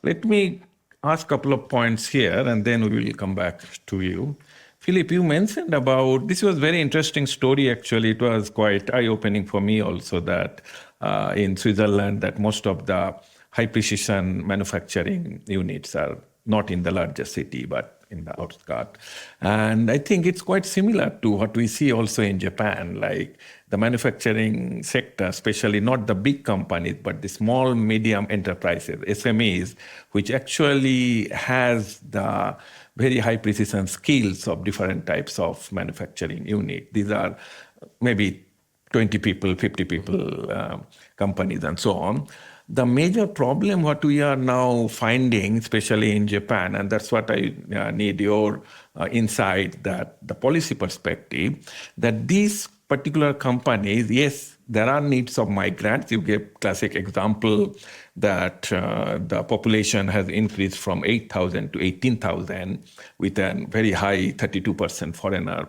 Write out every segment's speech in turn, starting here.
Let me ask a couple of points here, and then we will come back to you. Philipp, you mentioned about this was very interesting story. Actually, it was quite eye-opening for me also that in Switzerland that most of the high precision manufacturing units are not in the largest city, but in the outskirts. And I think it's quite similar to what we see also in Japan, like the manufacturing sector, especially not the big companies, but the small, medium enterprises, SMEs, which actually has the very high precision skills of different types of manufacturing unit. These are maybe 20 people, 50 people, companies, and so on. The major problem what we are now finding, especially in Japan, and that's what I need your insight, that the policy perspective, that these particular companies, yes, there are needs of migrants. You gave classic example that the population has increased from 8,000 to 18,000 with a very high 32% foreigner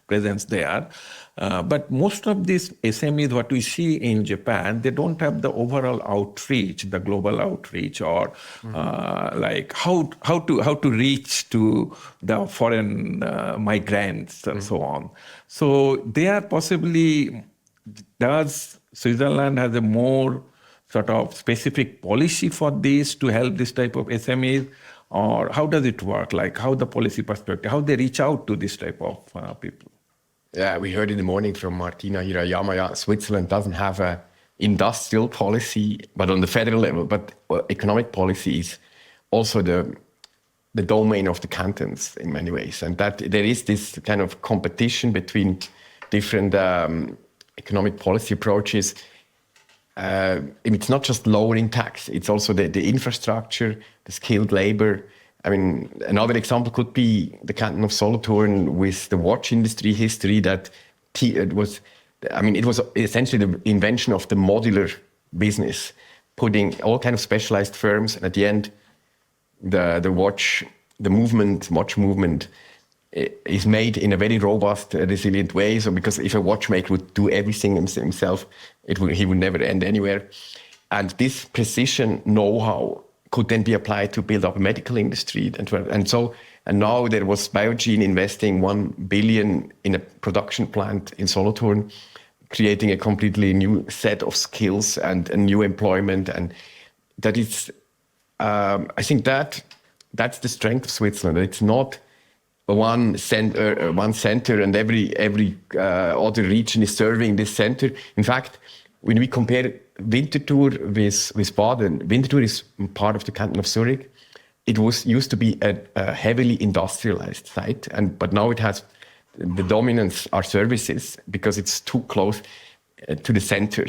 presence there. But most of these SMEs, what we see in Japan, they don't have the overall outreach, the global outreach, or like how to reach to the foreign migrants and so on. So they are possibly, does Switzerland has a more sort of specific policy for this to help this type of SMEs, or how does it work? Like how the policy perspective, how they reach out to this type of people? Yeah, we heard in the morning from Martina Hirayama, yeah, Switzerland doesn't have an industrial policy, but on the federal level, but economic policy is also the domain of the cantons in many ways. And that there is this kind of competition between different economic policy approaches. It's not just lowering tax, it's also the infrastructure, the skilled labor. I mean, another example could be the canton of Solothurn with the watch industry history that it was essentially the invention of the modular business, putting all kind of specialized firms, and at the end, the watch movement is made in a very robust, resilient way. So because if a watchmaker would do everything himself, he would never end anywhere. And this precision know-how could then be applied to build up a medical industry. And now there was Biogene investing 1 billion in a production plant in Solothurn, creating a completely new set of skills and a new employment. And that is, I think that's the strength of Switzerland. It's not one center and every other region is serving this center. In fact, when we compare Winterthur with Baden, Winterthur is part of the canton of Zurich. It used to be a heavily industrialized site, but now it has the dominance are services because it's too close to the center.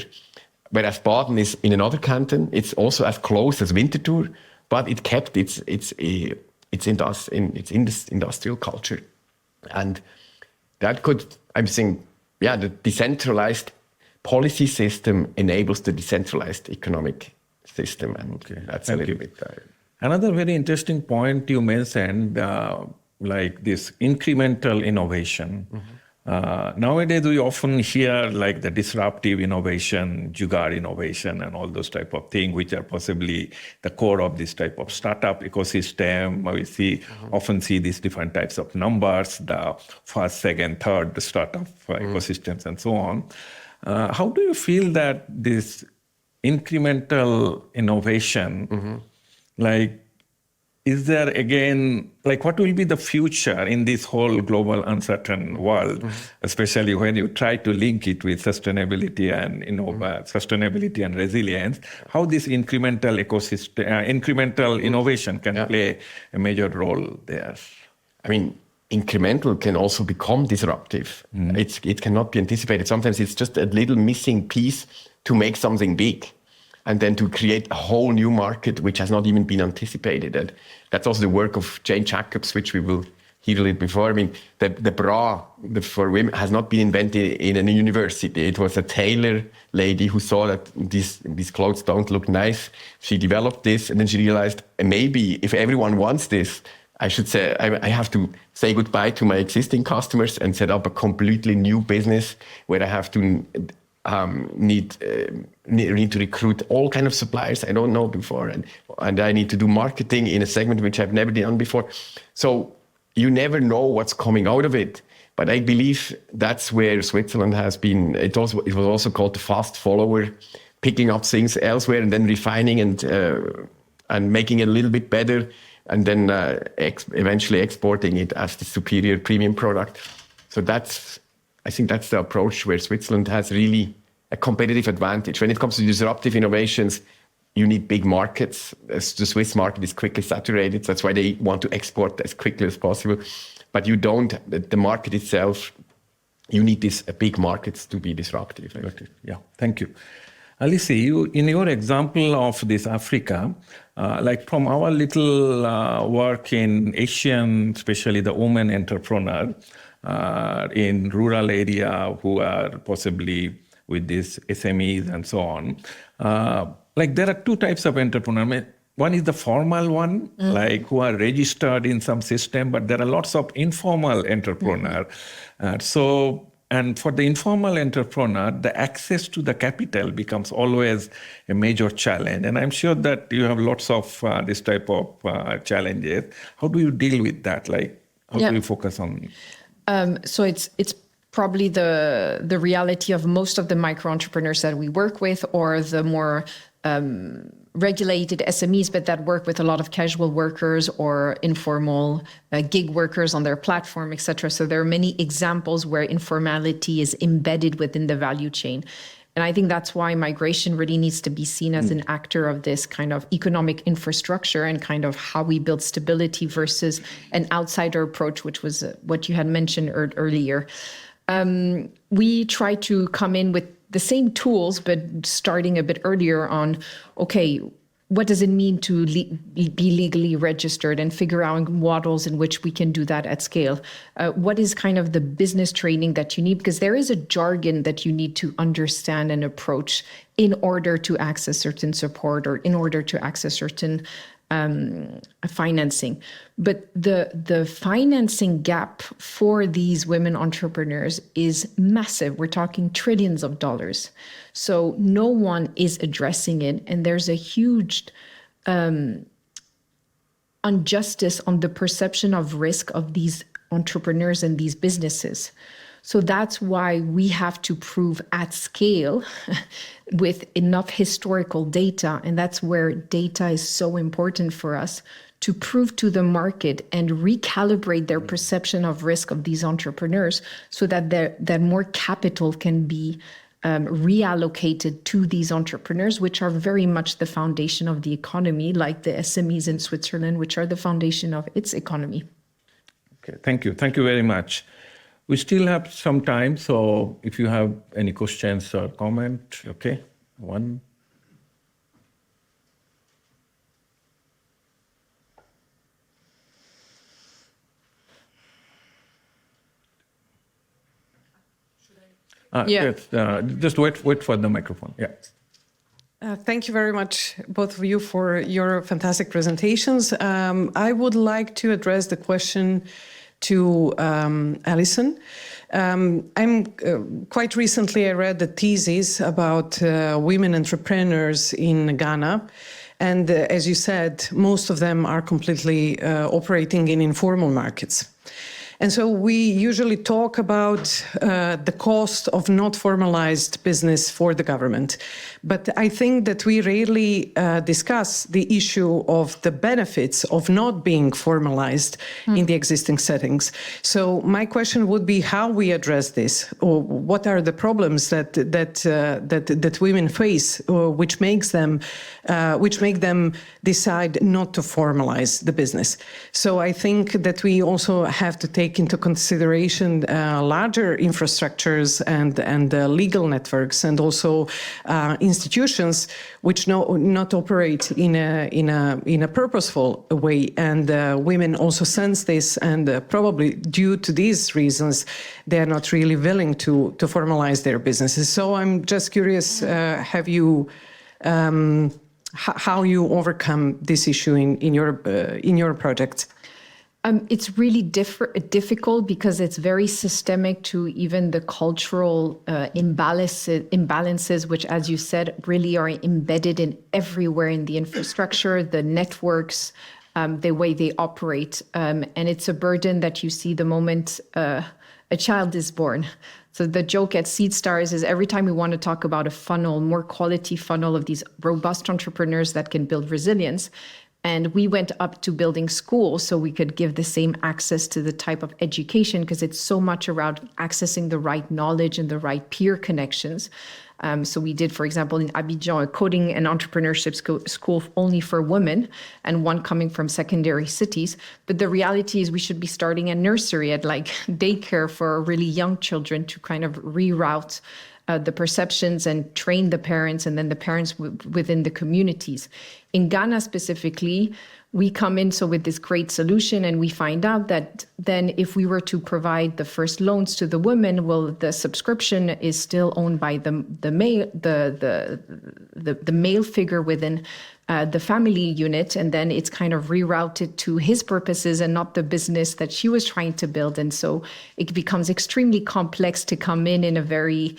Whereas Baden is in another canton, it's also as close as Winterthur, but it kept its industrial culture, and that could, I'm saying, yeah, the decentralized policy system enables the decentralized economic system, and that's a little bit. Another very interesting point you mentioned, like this incremental innovation. Nowadays, we often hear like the disruptive innovation, jugaad innovation, and all those type of things, which are possibly the core of this type of startup ecosystem. We often see these different types of numbers, the first, second, third startup ecosystems, and so on. How do you feel that this incremental innovation, like, is there again, like what will be the future in this whole global uncertain world, especially when you try to link it with sustainability and sustainability and resilience, how this incremental ecosystem, incremental innovation can play a major role there? I mean, incremental can also become disruptive. It cannot be anticipated. Sometimes it's just a little missing piece to make something big, and then to create a whole new market which has not even been anticipated. And that's also the work of Jane Jacobs, which we will hear a little before. I mean, the bra for women has not been invented in a university. It was a tailor lady who saw that these clothes don't look nice. She developed this, and then she realized, maybe if everyone wants this, I should say, I have to say goodbye to my existing customers and set up a completely new business where I have to need to recruit all kind of suppliers I don't know before, and I need to do marketing in a segment which I've never done before. So you never know what's coming out of it. But I believe that's where Switzerland has been. It was also called the fast follower, picking up things elsewhere and then refining and making it a little bit better, and then eventually exporting it as the superior premium product. So I think that's the approach where Switzerland has really a competitive advantage. When it comes to disruptive innovations, you need big markets. The Swiss market is quickly saturated. That's why they want to export as quickly as possible. But you don't, the market itself, you need these big markets to be disruptive. Yeah, thank you. Aliséö, in your example of this Africa, like from our little work in Asian, especially the women entrepreneur in rural area who are possibly with these SMEs and so on, like there are two types of entrepreneur. One is the formal one, like who are registered in some system, but there are lots of informal entrepreneur. And for the informal entrepreneur, the access to the capital becomes always a major challenge. And I'm sure that you have lots of this type of challenges. How do you deal with that? Like, how do you focus on? So it's probably the reality of most of the micro entrepreneurs that we work with, or the more regulated SMEs, but that work with a lot of casual workers or informal gig workers on their platform, etc. So there are many examples where informality is embedded within the value chain. And I think that's why migration really needs to be seen as an actor of this kind of economic infrastructure and kind of how we build stability versus an outsider approach, which was what you had mentioned earlier. We try to come in with the same tools, but starting a bit earlier on, okay, what does it mean to be legally registered, and figure out models in which we can do that at scale? What is kind of the business training that you need? Because there is a jargon that you need to understand and approach in order to access certain support or in order to access certain financing. But the financing gap for these women entrepreneurs is massive. We're talking trillions of dollars. So no one is addressing it. And there's a huge injustice on the perception of risk of these entrepreneurs and these businesses. So that's why we have to prove at scale with enough historical data. And that's where data is so important for us, to prove to the market and recalibrate their perception of risk of these entrepreneurs, so that that more capital can be reallocated to these entrepreneurs, which are very much the foundation of the economy, like the SMEs in Switzerland, which are the foundation of its economy. Okay, thank you. Thank you very much. We still have some time, so if you have any questions or comment, okay, one. Yes, just wait for the microphone. Yeah. Thank you very much, both of you, for your fantastic presentations. I would like to address the question to Alison. Quite recently I read the thesis about women entrepreneurs in Ghana. And as you said, most of them are completely operating in informal markets. And so we usually talk about the cost of not formalized business for the government. But I think that we rarely discuss the issue of the benefits of not being formalized in the existing settings. So my question would be how we address this, or what are the problems that women face, or which make them decide not to formalize the business. So I think that we also have to take into consideration larger infrastructures and legal networks, and also institutions which not operate in a purposeful way. And women also sense this, and probably due to these reasons, they are not really willing to formalize their businesses. So I'm just curious, how you overcome this issue in your project? It's really difficult because it's very systemic to even the cultural imbalances, which, as you said, really are embedded in everywhere in the infrastructure, the networks, the way they operate. And it's a burden that you see the moment a child is born. So the joke at Seed Stars is every time we want to talk about a funnel, more quality funnel of these robust entrepreneurs that can build resilience, and we went up to building schools so we could give the same access to the type of education, because it's so much around accessing the right knowledge and the right peer connections. So we did, for example, in Abidjan, a coding and entrepreneurship school only for women, and one coming from secondary cities. But the reality is we should be starting a nursery at like daycare for really young children to kind of reroute the perceptions and train the parents, and then the parents within the communities. In Ghana specifically, we come in with this great solution, and we find out that then if we were to provide the first loans to the women, well, the subscription is still owned by the male figure within the family unit, and then it's kind of rerouted to his purposes and not the business that she was trying to build. And so it becomes extremely complex to come in a very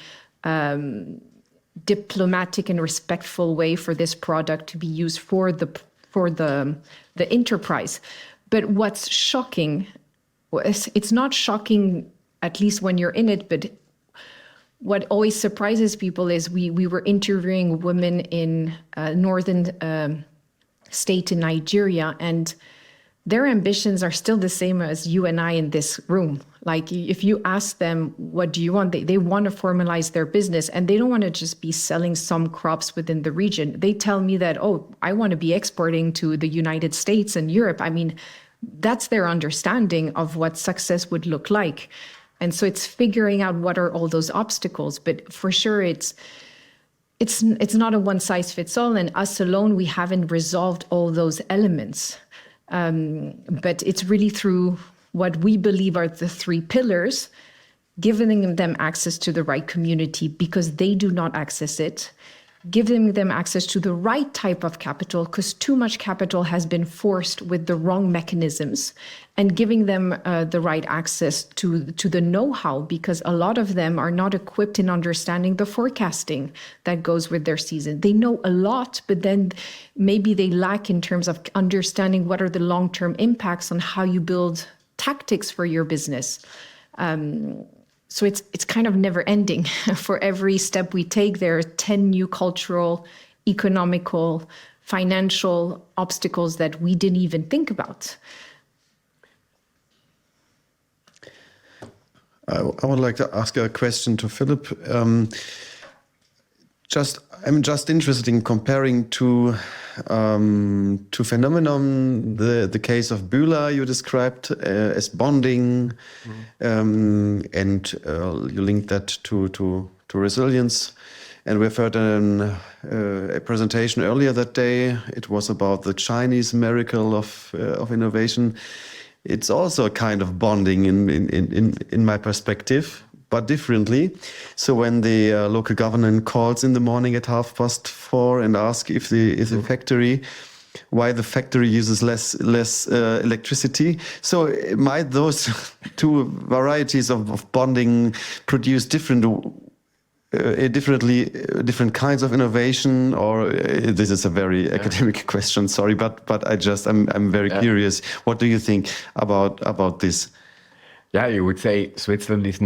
diplomatic and respectful way for this product to be used for the enterprise. But what's shocking, it's not shocking, at least when you're in it, but what always surprises people is we were interviewing women in northern state in Nigeria, and their ambitions are still the same as you and I in this room. Like if you ask them, what do you want? They want to formalize their business, and they don't want to just be selling some crops within the region. They tell me that, oh, I want to be exporting to the United States and Europe. I mean, that's their understanding of what success would look like. And so it's figuring out what are all those obstacles. But for sure, it's not a one size fits all. And us alone, we haven't resolved all those elements. But it's really through what we believe are the three pillars, giving them access to the right community because they do not access it, giving them access to the right type of capital because too much capital has been forced with the wrong mechanisms, and giving them the right access to the know-how, because a lot of them are not equipped in understanding the forecasting that goes with their season. They know a lot, but then maybe they lack in terms of understanding what are the long-term impacts on how you build tactics for your business. So it's kind of never ending. For every step we take, there are 10 new cultural, economical, financial obstacles that we didn't even think about. I would like to ask a question to Philipp. I'm just interested in comparing two phenomenon. The case of Bühler you described as bonding, and you linked that to resilience. And we've heard a presentation earlier that day. It was about the Chinese miracle of innovation. It's also a kind of bonding in my perspective, but differently. So when the local government calls in the morning at 4:30 and asks if the factory, why the factory uses less electricity. So might those two varieties of bonding produce different kinds of innovation, or this is a very academic question, sorry, but I'm very curious. What do you think about this? Yeah, you would say Switzerland is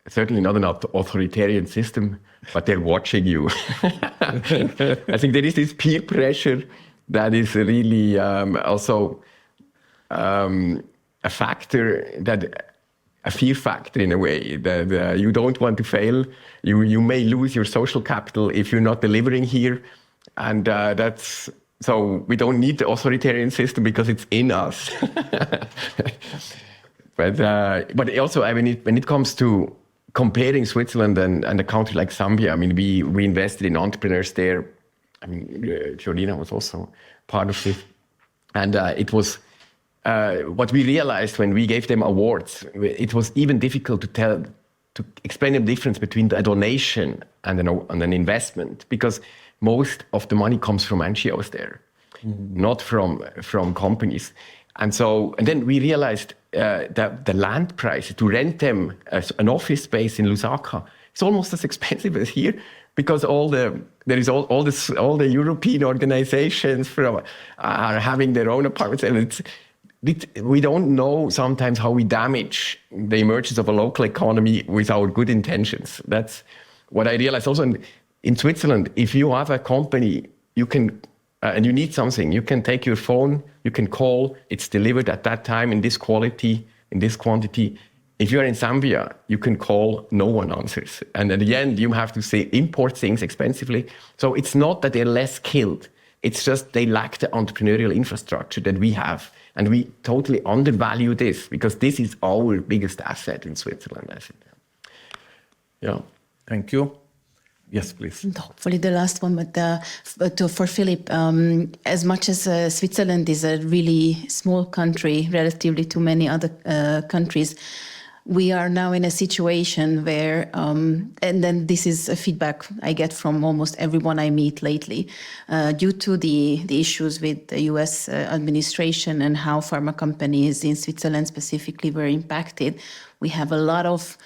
certainly not an authoritarian system, but they're watching you. I think there is this peer pressure that is really also a factor, a fear factor in a way, that you don't want to fail. You may lose your social capital if you're not delivering here. And so we don't need the authoritarian system because it's in us. But also, I mean, when it comes to comparing Switzerland and a country like Zambia, I mean, we invested in entrepreneurs there. I mean, Jolina was also part of it. And it was what we realized when we gave them awards. It was even difficult to explain the difference between a donation and an investment, because most of the money comes from NGOs there, not from companies. And then we realized that the land price to rent them as an office space in Lusaka is almost as expensive as here, because all the European organizations are having their own apartments, and we don't know sometimes how we damage the emergence of a local economy with our good intentions. That's what I realized also in Switzerland. If you have a company, you can and you need something, you can take your phone, you can call, it's delivered at that time in this quality, in this quantity. If you're in Zambia, you can call, no one answers. And at the end, you have to import things expensively. So it's not that they're less skilled. It's just they lack the entrepreneurial infrastructure that we have. And we totally undervalue this, because this is our biggest asset in Switzerland, I think. Yeah. Thank you. Yes, please. Hopefully the last one, but for Philipp, as much as Switzerland is a really small country relatively to many other countries, we are now in a situation where, and then this is a feedback I get from almost everyone I meet lately, due to the issues with the US administration and how pharma companies in Switzerland specifically were impacted. We have a lot of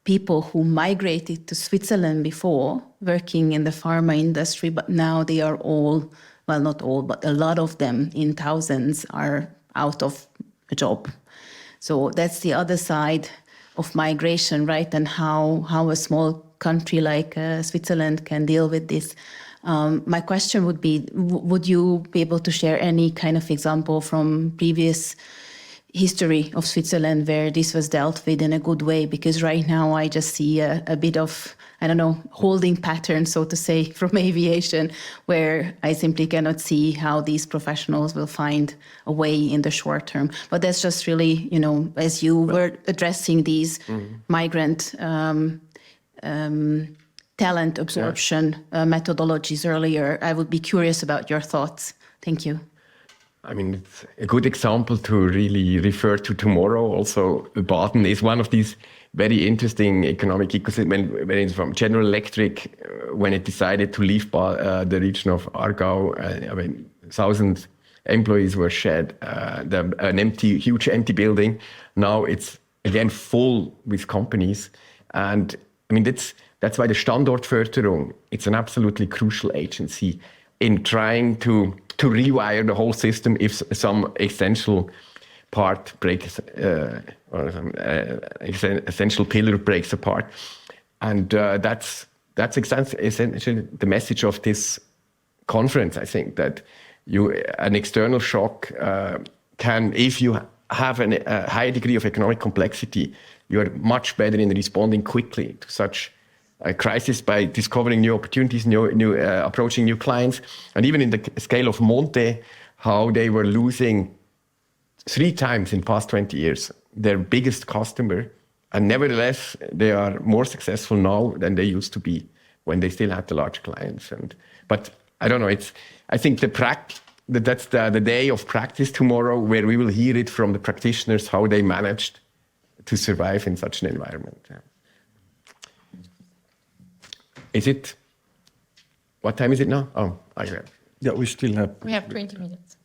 people who migrated to Switzerland before, working in the pharma industry, but now they are all, well, not all, but a lot of them in thousands are out of a job. So that's the other side of migration, right? And how a small country like Switzerland can deal with this. My question would be, would you be able to share any kind of example from previous history of Switzerland where this was dealt with in a good way? Because right now I just see a bit of, I don't know, holding pattern, so to say, from aviation, where I simply cannot see how these professionals will find a way in the short term. But that's just really, you know, as you were addressing these migrant talent absorption methodologies earlier, I would be curious about your thoughts. Thank you. I mean, it's a good example to really refer to tomorrow. Also, Baden is one of these very interesting economic ecosystems. When it's from General Electric, when it decided to leave the region of Aargau, 1,000 employees were shed. An huge empty building. Now it's again full with companies. And I mean, that's why the Standortförderung, it's an absolutely crucial agency in trying to rewire the whole system if some essential part breaks, or some essential pillar breaks apart. And that's essentially the message of this conference, I think, that an external shock can, if you have a high degree of economic complexity, you are much better in responding quickly to such a crisis by discovering new opportunities, approaching new clients. And even in the scale of Monte, how they were losing 3 times in the past 20 years their biggest customer. And nevertheless, they are more successful now than they used to be when they still had the large clients. But I don't know, I think that's the day of practice tomorrow, where we will hear it from the practitioners, how they managed to survive in such an environment. Yeah. What time is it now? Oh, I have. Yeah, we still have. We have 20 minutes.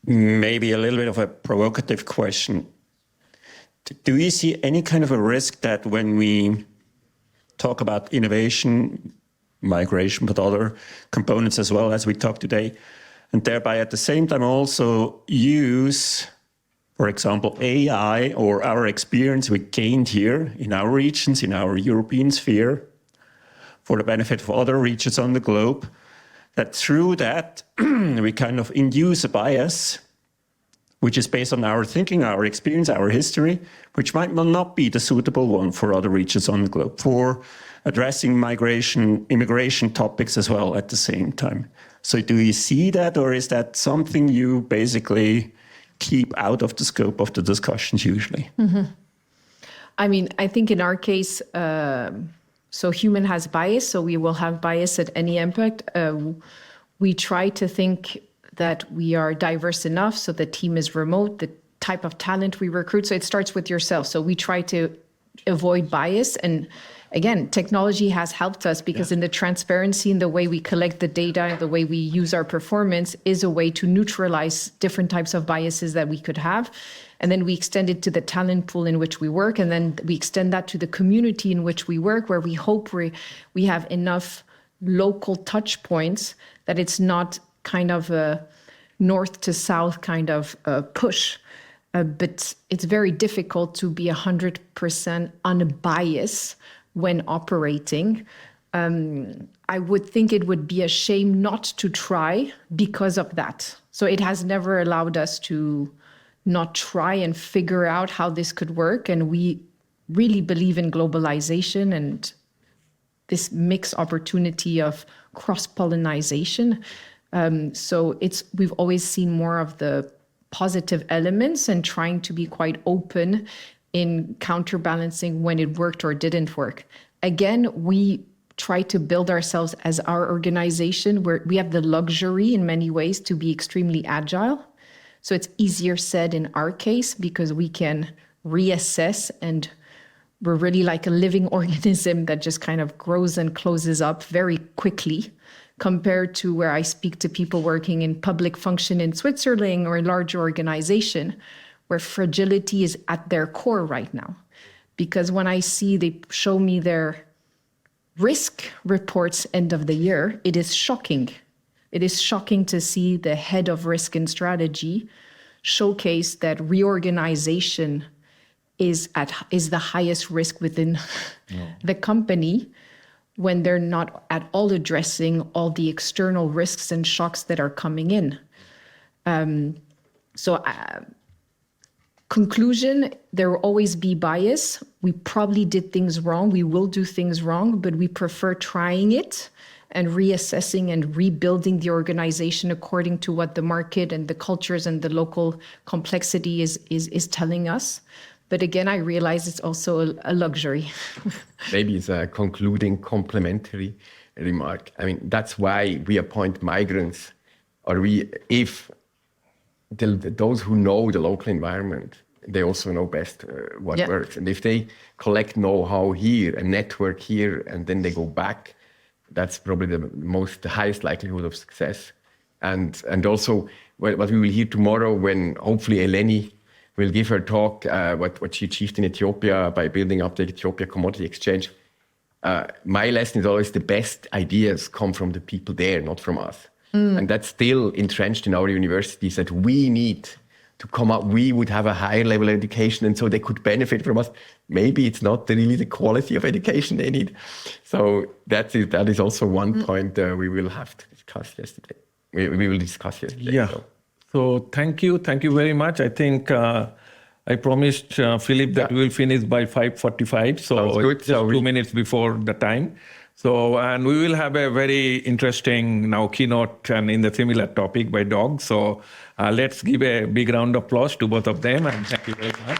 Maybe a little bit of a provocative question. Do you see any kind of a risk that when we talk about innovation, migration, but other components as well as we talk today, and thereby at the same time also use, for example, AI or our experience we gained here in our regions, in our European sphere, for the benefit of other regions on the globe, that through that we kind of induce a bias, which is based on our thinking, our experience, our history, which might not be the suitable one for other regions on the globe, for addressing migration, immigration topics as well at the same time. So do you see that, or is that something you basically keep out of the scope of the discussions usually? Mm-hmm. I mean, I think in our case, so human has bias, so we will have bias at any impact. We try to think that we are diverse enough so the team is remote, the type of talent we recruit. So it starts with yourself. So we try to avoid bias. And again, technology has helped us because in the transparency in the way we collect the data and the way we use our performance is a way to neutralize different types of biases that we could have. And then we extend it to the talent pool in which we work. And then we extend that to the community in which we work, where we hope we have enough local touch points that it's not kind of a north to south kind of push. But it's very difficult to be 100% unbiased when operating. I would think it would be a shame not to try because of that. So it has never allowed us to not try and figure out how this could work. And we really believe in globalization and this mixed opportunity of cross-pollination. So we've always seen more of the positive elements and trying to be quite open in counterbalancing when it worked or didn't work. Again, we try to build ourselves as our organization where we have the luxury in many ways to be extremely agile. So it's easier said in our case because we can reassess and we're really like a living organism that just kind of grows and closes up very quickly compared to where I speak to people working in public function in Switzerland or a large organization where fragility is at their core right now. Because when I see they show me their risk reports end of the year, it is shocking. It is shocking to see the head of risk and strategy showcase that reorganization is the highest risk within the company when they're not at all addressing all the external risks and shocks that are coming in. Conclusion, there will always be bias. We probably did things wrong. We will do things wrong, but we prefer trying it and reassessing and rebuilding the organization according to what the market and the cultures and the local complexity is telling us. But again, I realize it's also a luxury. Maybe it's a concluding complementary remark. I mean, that's why we appoint migrants, those who know the local environment, they also know best what works. And if they collect know-how here and network here, and then they go back, that's probably the highest likelihood of success. And also what we will hear tomorrow when hopefully Aerni will give her talk, what she achieved in Ethiopia by building up the Ethiopia Commodity Exchange. My lesson is always the best ideas come from the people there, not from us. And that's still entrenched in our universities that we need to come up. We would have a higher level of education, and so they could benefit from us. Maybe it's not really the quality of education they need. So that is also one point we will have to discuss yesterday. We will discuss yesterday. Yeah. So thank you very much. I think I promised Philipp that we'll finish by 5:45. So it's just 2 minutes before the time. So, and we will have a very interesting now keynote and in the similar topic by Dog. So let's give a big round of applause to both of them and thank you very much.